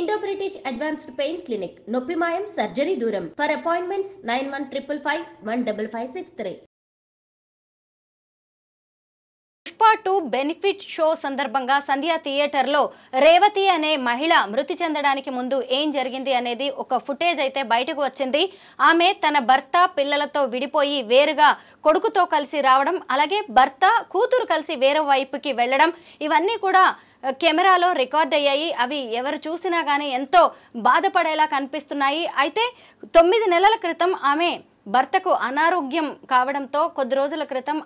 Indo-British Advanced Pain Clinic, Noppimayam Surgery Duram. For appointments 9155515563. Pushpa 2 benefit show సందర్భంగా సంధ్య థియేటర్లో రేవతి అనే మహిళ మృతి చెందడానికి ముందు ఏం జరిగింది అనేది ఒక ఫుటేజ్ అయితే బయటకు వచ్చింది. ఆమె తన భర్త పిల్లలతో విడిపోయి వేరుగా కొడుకుతో కలిసి రావడం, అలాగే భర్త కూతురు కలిసి వేరే వైపుకి వెళ్ళడం, ఇవన్నీ కూడా కెమెరాలో రికార్డ్ అయ్యాయి. అవి ఎవరు చూసినా కానీ ఎంతో బాధపడేలా కనిపిస్తున్నాయి. అయితే 9 నెలల క్రితం ఆమె భర్తకు అనారోగ్యం కావడంతో కొద్ది రోజుల క్రితం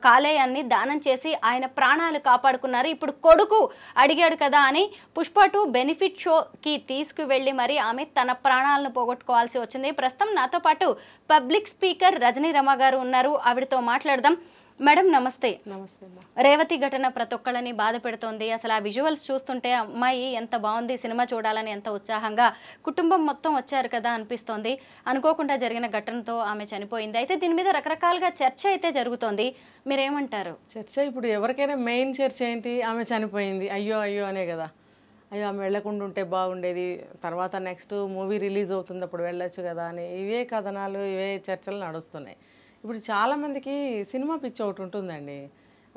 కాలేయాన్ని దానం చేసి ఆయన ప్రాణాలు కాపాడుకున్నారు. ఇప్పుడు కొడుకు అడిగాడు కదా అని పుష్ప 2 బెనిఫిట్ షోకి తీసుకువెళ్ళి మరి ఆమె తన ప్రాణాలను పోగొట్టుకోవాల్సి వచ్చింది. ప్రస్తుతం నాతో పాటు పబ్లిక్ స్పీకర్ రజనీ రమ గారు ఉన్నారు. ఆవిడతో మాట్లాడదాం. మేడం నమస్తే. నమస్తే. రేవతి ఘటన ప్రతి ఒక్కళ్ళని బాధ పెడుతోంది. అసలు ఆ విజువల్స్ చూస్తుంటే అమ్మాయి ఎంత బాగుంది, సినిమా చూడాలని ఎంత ఉత్సాహంగా కుటుంబం మొత్తం వచ్చారు కదా అనిపిస్తోంది. అనుకోకుండా జరిగిన ఘటనతో ఆమె చనిపోయింది. అయితే దీని మీద రకరకాలుగా చర్చ అయితే జరుగుతోంది. మీరేమంటారు? చర్చ ఇప్పుడు ఎవరికైనా మెయిన్ చర్చ ఏంటి? ఆమె చనిపోయింది, అయ్యో అయ్యో అనే కదా. అయ్యో ఆమె వెళ్ళకుండా ఉంటే బాగుండేది, తర్వాత నెక్స్ట్ మూవీ రిలీజ్ అవుతుంది అప్పుడు వెళ్ళొచ్చు కదా అని ఇవే కథనాలు, ఇవే చర్చలు నడుస్తున్నాయి. ఇప్పుడు చాలామందికి సినిమా పిచ్చి ఒకటి ఉంటుందండి.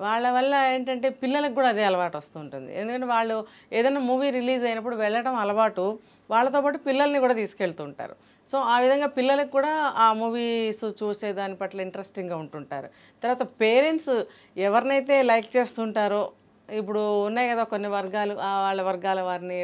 వాళ్ళ వల్ల ఏంటంటే పిల్లలకు కూడా అదే అలవాటు వస్తుంటుంది. ఎందుకంటే వాళ్ళు ఏదైనా మూవీ రిలీజ్ అయినప్పుడు వెళ్ళడం అలవాటు, వాళ్ళతో పాటు పిల్లల్ని కూడా తీసుకెళ్తుంటారు. సో ఆ విధంగా పిల్లలకు కూడా ఆ మూవీస్ చూసే దాని పట్ల ఇంట్రెస్టింగ్గా ఉంటుంటారు. తర్వాత పేరెంట్స్ ఎవరినైతే లైక్ చేస్తుంటారో, ఇప్పుడు ఉన్నాయి కదా కొన్ని వర్గాలు, వాళ్ళ వర్గాల వారిని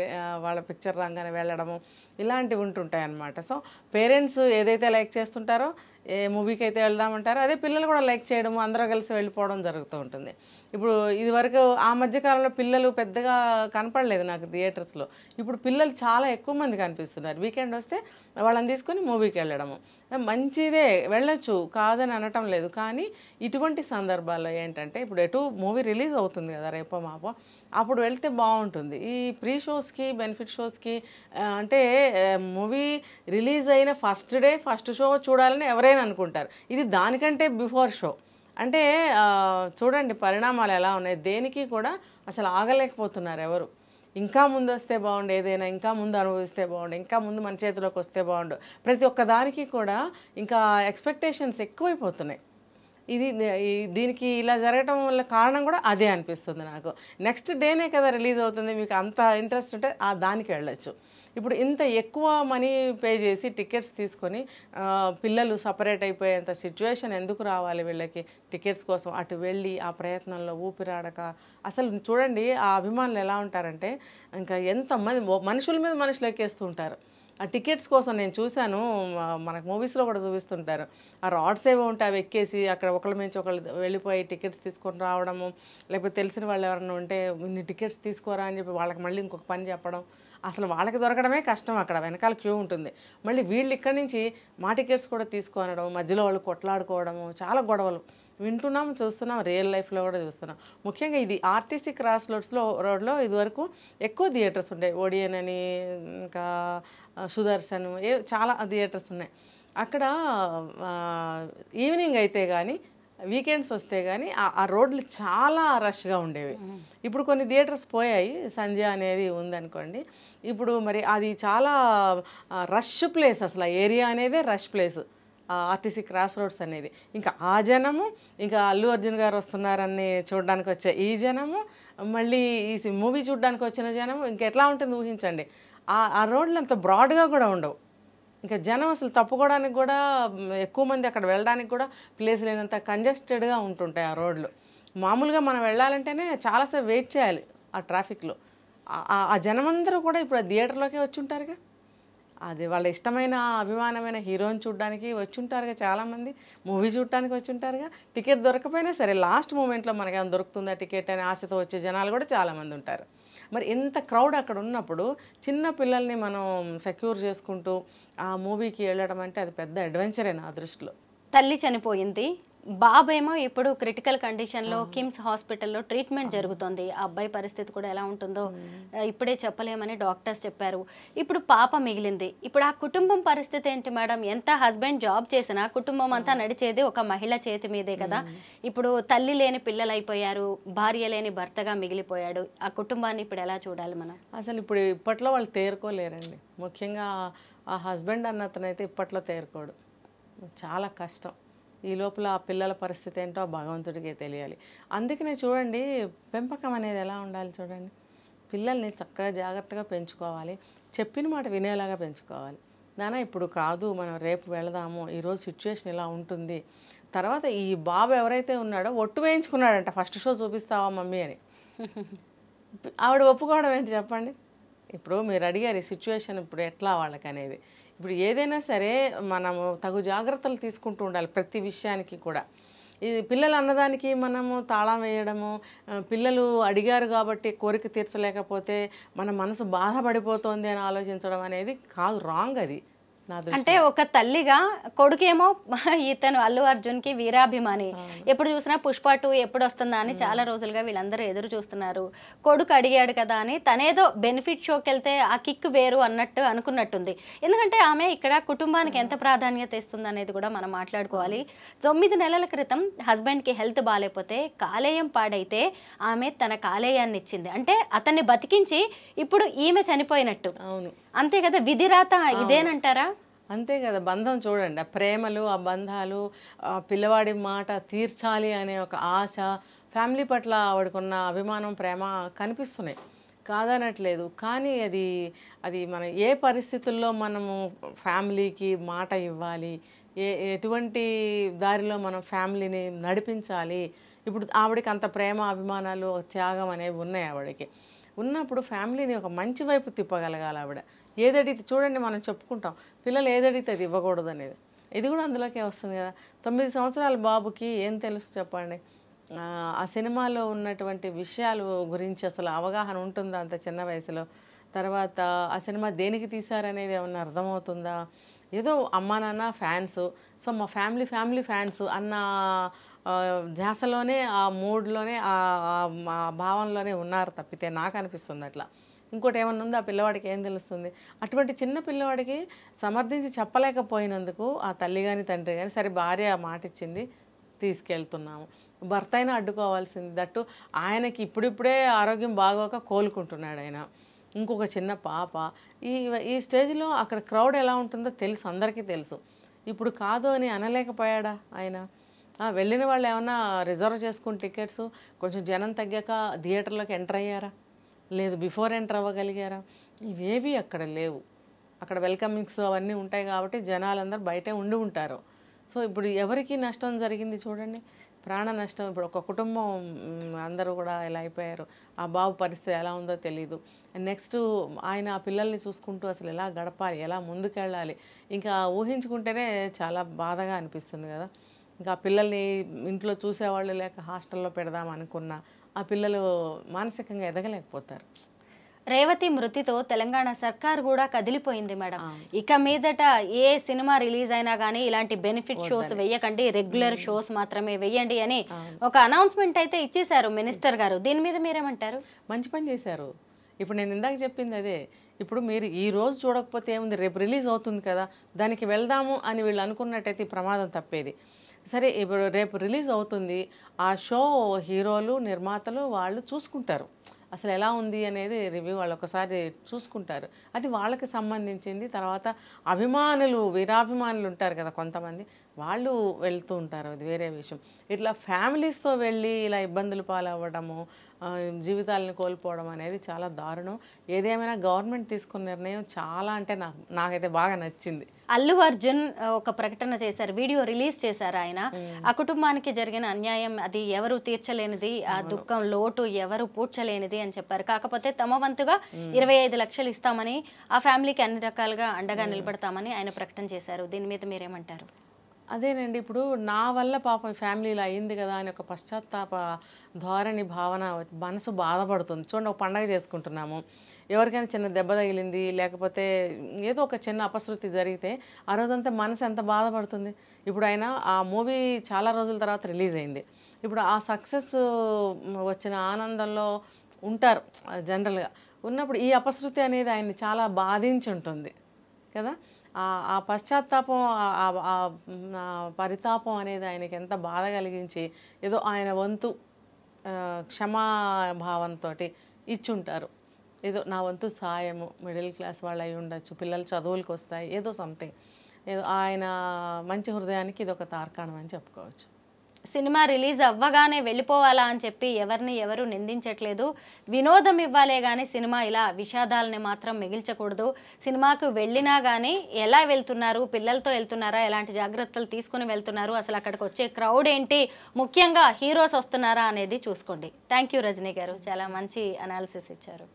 వాళ్ళ పిక్చర్ రాగానే వెళ్ళడము ఇలాంటివి ఉంటుంటాయి అన్నమాట. సో పేరెంట్స్ ఏదైతే లైక్ చేస్తుంటారో, ఏ మూవీకి అయితే వెళ్దామంటారో అదే పిల్లలు కూడా లైక్ చేయడము, అందరూ కలిసి వెళ్ళిపోవడం జరుగుతూ ఉంటుంది. ఇప్పుడు ఇది వరకు ఆ మధ్యకాలంలో పిల్లలు పెద్దగా కనపడలేదు నాకు థియేటర్స్లో. ఇప్పుడు పిల్లలు చాలా ఎక్కువ మంది కనిపిస్తున్నారు. వీకెండ్ వస్తే వాళ్ళని తీసుకొని మూవీకి వెళ్ళడము మంచిదే, వెళ్ళొచ్చు, కాదని అనటం లేదు. కానీ ఇటువంటి సందర్భాల్లో ఏంటంటే ఇప్పుడు ఎటు మూవీ రిలీజ్ అవుతుంది కదా రేపో మాపో, అప్పుడు వెళ్తే బాగుంటుంది. ఈ ప్రీ షోస్కి బెనిఫిట్ షోస్కి అంటే మూవీ రిలీజ్ అయిన ఫస్ట్ డే ఫస్ట్ షో చూడాలని ఎవరైనా అనుకుంటారు. ఇది దానికంటే బిఫోర్ షో. అంటే చూడండి పరిణామాలు ఎలా ఉన్నాయి. దేనికి కూడా అసలు ఆగలేకపోతున్నారు ఎవరు. ఇంకా ముందు వస్తే బాగుండు, ఏదైనా ఇంకా ముందు అనుభవిస్తే బాగుండు, ఇంకా ముందు మన చేతిలోకి వస్తే బాగుండు. ప్రతి ఒక్క దానికి కూడా ఇంకా ఎక్స్పెక్టేషన్స్ ఎక్కువైపోతున్నాయి. దీనికి ఇలా జరగటం వల్ల కారణం కూడా అదే అనిపిస్తుంది నాకు. నెక్స్ట్ డేనే కదా రిలీజ్ అవుతుంది, మీకు అంత ఇంట్రెస్ట్ ఉంటే దానికి వెళ్ళచ్చు. ఇప్పుడు ఇంత ఎక్కువ మనీ పే చేసి టికెట్స్ తీసుకొని పిల్లలు సపరేట్ అయిపోయేంత సిచ్యువేషన్ ఎందుకు రావాలి వీళ్ళకి? టికెట్స్ కోసం అటు వెళ్ళి ఆ ప్రయత్నంలో ఊపిరాడక అసలు చూడండి ఆ అభిమానులు ఎలా ఉంటారంటే ఇంకా ఎంతమంది మనుషుల మీద మనుషులు ఎక్కేస్తూ ఉంటారు ఆ టికెట్స్ కోసం. నేను చూశాను, మనకు మూవీస్లో కూడా చూపిస్తుంటారు. ఆ రాడ్స్ ఏవో ఉంటాయి, అవి ఎక్కేసి అక్కడ ఒకళ్ళ మించి ఒకళ్ళు వెళ్ళిపోయి టికెట్స్ తీసుకొని రావడము, లేకపోతే తెలిసిన వాళ్ళు ఎవరైనా ఉంటే ఇన్ని టికెట్స్ తీసుకోరా అని చెప్పి వాళ్ళకి మళ్ళీ ఇంకొక పని చెప్పడం. అసలు వాళ్ళకి దొరకడమే కష్టం, అక్కడ వెనకాల క్యూ ఉంటుంది. మళ్ళీ వీళ్ళు ఇక్కడి నుంచి మా టికెట్స్ కూడా తీసుకొనడం, మధ్యలో వాళ్ళు కొట్లాడుకోవడము, చాలా గొడవలు వింటున్నాం, చూస్తున్నాం, రియల్ లైఫ్లో కూడా చూస్తున్నాం. ముఖ్యంగా ఇది ఆర్టీసీ క్రాస్ రోడ్లో ఇదివరకు ఎక్కువ థియేటర్స్ ఉంటాయి. ఓడియన్ అని, ఇంకా సుదర్శన్, చాలా థియేటర్స్ ఉన్నాయి. అక్కడ ఈవినింగ్ అయితే కానీ వీకెండ్స్ వస్తే కానీ ఆ రోడ్లు చాలా రష్గా ఉండేవి. ఇప్పుడు కొన్ని థియేటర్స్ పోయాయి, సంధ్య అనేది ఉందనుకోండి. ఇప్పుడు మరి అది చాలా రష్ ప్లేస్, అసలు ఆ ఏరియా అనేదే rush place RTC cross roads అనేది. ఇంకా ఆ జనము, ఇంకా అల్లు అర్జున్ గారు వస్తున్నారని చూడడానికి వచ్చే ఈ జనము, మళ్ళీ ఈ మూవీ చూడడానికి వచ్చిన జనము, ఇంకెట్లా ఉంటుంది ఊహించండి. ఆ రోడ్లు అంత బ్రాడ్గా కూడా ఉండవు. ఇంకా జనం అసలు తప్పుకోవడానికి కూడా, ఎక్కువ మంది అక్కడ వెళ్ళడానికి కూడా ప్లేస్ లేనంత కంజెస్టెడ్గా ఉంటుంటాయి ఆ రోడ్లు. మామూలుగా మనం వెళ్ళాలంటేనే చాలాసేపు వెయిట్ చేయాలి ఆ ట్రాఫిక్లో. ఆ జనమందరూ కూడా ఇప్పుడు ఆ థియేటర్లోకే వచ్చి ఉంటారుగా. అది వాళ్ళ ఇష్టమైన అభిమానమైన హీరోని చూడడానికి వచ్చి ఉంటారుగా, చాలామంది మూవీ చూడటానికి వచ్చి ఉంటారుగా. టికెట్ దొరకపోయినా సరే లాస్ట్ మూమెంట్లో మనకి ఏమైనా దొరుకుతుందా టికెట్ అని ఆశతో వచ్చే జనాలు కూడా చాలామంది ఉంటారు. మరి ఎంత క్రౌడ్ అక్కడ ఉన్నప్పుడు చిన్న పిల్లల్ని మనం సెక్యూర్ చేసుకుంటూ ఆ మూవీకి వెళ్ళడం అంటే అది పెద్ద అడ్వెంచరే నా దృష్టిలో. తల్లి చనిపోయింది, బాబేమో ఇప్పుడు క్రిటికల్ కండిషన్లో కిమ్స్ హాస్పిటల్లో ట్రీట్మెంట్ జరుగుతుంది. ఆ అబ్బాయి పరిస్థితి కూడా ఎలా ఉంటుందో ఇప్పుడే చెప్పలేమని డాక్టర్స్ చెప్పారు. ఇప్పుడు పాప మిగిలింది. ఇప్పుడు ఆ కుటుంబం పరిస్థితి ఏంటి మేడం? ఎంత హస్బెండ్ జాబ్ చేసినా కుటుంబం అంతా నడిచేది ఒక మహిళ చేతి మీదే కదా. ఇప్పుడు తల్లి లేని పిల్లలు అయిపోయారు, భార్య లేని భర్తగా మిగిలిపోయాడు. ఆ కుటుంబాన్ని ఇప్పుడు ఎలా చూడాలి మనం? అసలు ఇప్పుడు ఇప్పట్లో వాళ్ళు తేరుకోలేరండి. ముఖ్యంగా ఆ హస్బెండ్ అన్నతనైతే ఇప్పట్లో తేరుకోడు. చాలా కష్టం. ఈ లోపల ఆ పిల్లల పరిస్థితి ఏంటో భగవంతుడికే తెలియాలి. అందుకనే చూడండి, పెంపకం అనేది ఎలా ఉండాలి చూడండి. పిల్లల్ని చక్కగా జాగ్రత్తగా పెంచుకోవాలి, చెప్పిన మాట వినేలాగా పెంచుకోవాలి. నాన్న ఇప్పుడు కాదు, మనం రేపు వెళదాము, ఈరోజు సిచ్యువేషన్ ఇలా ఉంటుంది. తర్వాత ఈ బాబు ఎవరైతే ఉన్నాడో ఒట్టు వేయించుకున్నాడంట, ఫస్ట్ షో చూపిస్తావా మమ్మీ అని. ఆవిడ ఒప్పుకోవడం ఏంటి చెప్పండి? ఇప్పుడు మీరు అడిగారు ఈ సిచ్యువేషన్ ఇప్పుడు ఎట్లా వాళ్ళకి అనేది. ఇప్పుడు ఏదైనా సరే మనము తగు జాగ్రత్తలు తీసుకుంటూ ఉండాలి ప్రతి విషయానికి కూడా. ఇది పిల్లలు అన్నదానికి మనము తాళం వేయడము, పిల్లలు అడిగారు కాబట్టి కోరిక తీర్చలేకపోతే మన మనసు బాధపడిపోతుంది అని ఆలోచించడం అనేది కాదు, రాంగ్ అది. అంటే ఒక తల్లిగా కొడుకేమో ఇతను అల్లు అర్జున్ కి వీరాభిమాని, ఎప్పుడు చూసినా పుష్ప 2 ఎప్పుడు వస్తుందా అని చాలా రోజులుగా వీళ్ళందరూ ఎదురు చూస్తున్నారు. కొడుకు అడిగాడు కదా అని తనేదో బెనిఫిట్ షోకి వెళ్తే ఆ కిక్ వేరు అన్నట్టు అనుకున్నట్టుంది. ఎందుకంటే ఆమె ఇక్కడ కుటుంబానికి ఎంత ప్రాధాన్యత ఇస్తుంది అనేది కూడా మనం మాట్లాడుకోవాలి. 9 నెలల క్రితం హస్బెండ్ కి హెల్త్ బాగాలేకపోతే కాలేయం పాడైతే ఆమె తన కాలేయాన్ని ఇచ్చింది. అంటే అతన్ని బతికించి ఇప్పుడు ఈమె చనిపోయినట్టు. అవును, అంతే కదా, విధిరాత ఇదేనంటారా? అంతే కదా. బంధం చూడండి, ఆ ప్రేమలు, ఆ బంధాలు, ఆ పిల్లవాడి మాట తీర్చాలి అనే ఒక ఆశ, ఫ్యామిలీ పట్ల ఆవిడకున్న అభిమానం, ప్రేమ కనిపిస్తున్నాయి, కాదనట్లేదు. కానీ అది మన ఏ పరిస్థితుల్లో మనము ఫ్యామిలీకి మాట ఇవ్వాలి, ఎటువంటి దారిలో మనం ఫ్యామిలీని నడిపించాలి. ఇప్పుడు ఆవిడకి అంత ప్రేమ, అభిమానాలు, త్యాగం అనేవి ఉన్నాయి ఆవిడకి. ఉన్నప్పుడు ఫ్యామిలీని ఒక మంచి వైపు తిప్పగలగాలి ఆవిడ. ఏదడిగితే చూడండి, మనం చెప్పుకుంటాం పిల్లలు ఏదడిగితే అది ఇవ్వకూడదు అనేది. ఇది కూడా అందులోకే వస్తుంది కదా. 9 సంవత్సరాల బాబుకి ఏం తెలుసు చెప్పండి? ఆ సినిమాలో ఉన్నటువంటి విషయాలు గురించి అసలు అవగాహన ఉంటుందా అంత చిన్న వయసులో? తర్వాత ఆ సినిమా దేనికి తీశారనేది ఏమన్నా అర్థమవుతుందా? ఏదో అమ్మా నాన్న ఫ్యాన్స్, సో మా ఫ్యామిలీ ఫ్యాన్స్ అన్న ధ్యాసలోనే, ఆ మూడ్లోనే, ఆ భావంలోనే ఉన్నారు తప్పితే నాకు అనిపిస్తుంది అట్లా. ఇంకోటి ఏమన్నా ఉందో ఆ పిల్లవాడికి ఏం తెలుస్తుంది? అటువంటి చిన్న పిల్లవాడికి సమర్థించి చెప్పలేకపోయినందుకు ఆ తల్లి కానీ తండ్రి కానీ, సరే భార్య మాట ఇచ్చింది తీసుకెళ్తున్నాము, భర్త అయినా అడ్డుకోవాల్సింది. దట్టు ఆయనకి ఇప్పుడిప్పుడే ఆరోగ్యం బాగోక కోలుకుంటున్నాడు ఆయన, ఇంకొక చిన్న పాప. ఈ స్టేజ్లో అక్కడ క్రౌడ్ ఎలా ఉంటుందో తెలుసు, అందరికీ తెలుసు. ఇప్పుడు కాదు అని అనలేకపోయాడా ఆయన? వెళ్ళిన వాళ్ళు ఏమన్నా రిజర్వ్ చేసుకుని టికెట్స్ కొంచెం జనం తగ్గాక థియేటర్లోకి ఎంటర్ అయ్యారా? లేదు. బిఫోర్ ఎంటర్ అవ్వగలిగారా? ఇవేవి అక్కడ లేవు. అక్కడ వెల్కమింగ్స్ అవన్నీ ఉంటాయి కాబట్టి జనాలందరూ బయటే ఉండి ఉంటారు. సో ఇప్పుడు ఎవరికి నష్టం జరిగింది చూడండి, ప్రాణ నష్టం. ఇప్పుడు ఒక కుటుంబం అందరూ కూడా ఎలా అయిపోయారు, ఆ బాబు పరిస్థితి ఎలా ఉందో తెలియదు. నెక్స్ట్ ఆయన ఆ పిల్లల్ని చూసుకుంటూ అసలు ఎలా గడపాలి, ఎలా ముందుకెళ్ళాలి, ఇంకా ఊహించుకుంటేనే చాలా బాధగా అనిపిస్తుంది కదా. ఇంకా పిల్లల్ని ఇంట్లో చూసేవాళ్ళు లేక హాస్టల్లో పెడదాం అనుకున్నా ఆ పిల్లలు మానసికంగా ఎదగలేకపోతారు. రేవతి మృతితో తెలంగాణ సర్కార్ కూడా కదిలిపోయింది మేడం. ఇక మీదట ఏ సినిమా రిలీజ్ అయినా కానీ ఇలాంటి బెనిఫిట్ షోస్ వెయ్యకండి, రెగ్యులర్ షోస్ మాత్రమే వెయ్యండి అని ఒక అనౌన్స్మెంట్ అయితే ఇచ్చేశారు మినిస్టర్ గారు. దీని మీద మీరేమంటారు? మంచి పని చేశారు. ఇప్పుడు నేను ఇందాక చెప్పింది అదే. ఇప్పుడు మీరు ఈ రోజు చూడకపోతే ఏముంది, రేపు రిలీజ్ అవుతుంది కదా, దానికి వెళ్దాము అని వీళ్ళు అనుకున్నట్టయితే ప్రమాదం తప్పేది. సరే ఇప్పుడు రేపు రిలీజ్ అవుతుంది, ఆ షో హీరోలు, నిర్మాతలు వాళ్ళు చూసుకుంటారు అసలు ఎలా ఉంది అనేది రివ్యూ, వాళ్ళు ఒకసారి చూసుకుంటారు, అది వాళ్ళకి సంబంధించింది. తర్వాత అభిమానులు, వీరాభిమానులు ఉంటారు కదా కొంతమంది, వాళ్ళు వెళ్తూ ఉంటారు, అది వేరే విషయం. ఇట్లా ఫ్యామిలీస్తో వెళ్ళి ఇలా ఇబ్బందులు పాలవ్వడము, జీవితాలను కోల్పోవడం అనేది చాలా దారుణం. ఏదేమైనా గవర్నమెంట్ తీసుకున్న నిర్ణయం చాలా అంటే నాకైతే బాగా నచ్చింది. అల్లు అర్జున్ ఒక ప్రకటన చేశారు, వీడియో రిలీజ్ చేశారు. ఆయన ఆ కుటుంబానికి జరిగిన అన్యాయం అది ఎవరు తీర్చలేనిది, ఆ దుఃఖం లోటు ఎవరు పూడ్చలేనిది అని చెప్పారు. కాకపోతే తమ వంతుగా 25 లక్షలు ఇస్తామని, ఆ ఫ్యామిలీకి అన్ని రకాలుగా అండగా నిలబడతామని ఆయన ప్రకటన చేశారు. దీని మీద మీరేమంటారు? అదేనండి. ఇప్పుడు నా వల్ల పాపం ఫ్యామిలీలో అయింది కదా అని ఒక పశ్చాత్తాప ధోరణి భావన మనసు బాధపడుతుంది. చూడండి, ఒక పండగ చేసుకుంటున్నాము, ఎవరికైనా చిన్న దెబ్బ తగిలింది లేకపోతే ఏదో ఒక చిన్న అపశృతి జరిగితే ఆ రోజంతా మనసు ఎంత బాధపడుతుంది. ఇప్పుడు ఆయన ఆ మూవీ చాలా రోజుల తర్వాత రిలీజ్ అయింది. ఇప్పుడు ఆ సక్సెస్ వచ్చిన ఆనందంలో ఉంటారు జనరల్గా. ఉన్నప్పుడు ఈ అపశృతి అనేది ఆయన్ని చాలా బాధించి ఉంటుంది కదా. ఆ పశ్చాత్తాపం, పరితాపం అనేది ఆయనకి ఎంత బాధ కలిగించి ఏదో ఆయన వంతు క్షమాభావంతో ఇచ్చుంటారు. ఏదో నా వంతు సాయము, మిడిల్ క్లాస్ వాళ్ళు అయి ఉండొచ్చు, పిల్లలు చదువులకు వస్తాయి, ఏదో సంథింగ్, ఏదో ఆయన మంచి హృదయానికి ఇది ఒక తార్కాణం అని చెప్పుకోవచ్చు. సినిమా రిలీజ్ అవ్వగానే వెళ్ళిపోవాలా అని చెప్పి ఎవరిని ఎవరు నిందించట్లేదు. వినోదం ఇవ్వాలే కానీ సినిమా ఇలా విషాదాలని మాత్రం మిగిల్చకూడదు. సినిమాకు వెళ్ళినా కానీ ఎలా వెళ్తున్నారు, పిల్లలతో వెళ్తున్నారా, ఎలాంటి జాగ్రత్తలు తీసుకుని వెళ్తున్నారు, అసలు అక్కడికి వచ్చే క్రౌడ్ ఏంటి, ముఖ్యంగా హీరోస్ వస్తున్నారా అనేది చూసుకోండి. థ్యాంక్ యూ రజనీ గారు, చాలా మంచి అనాలిసిస్ ఇచ్చారు.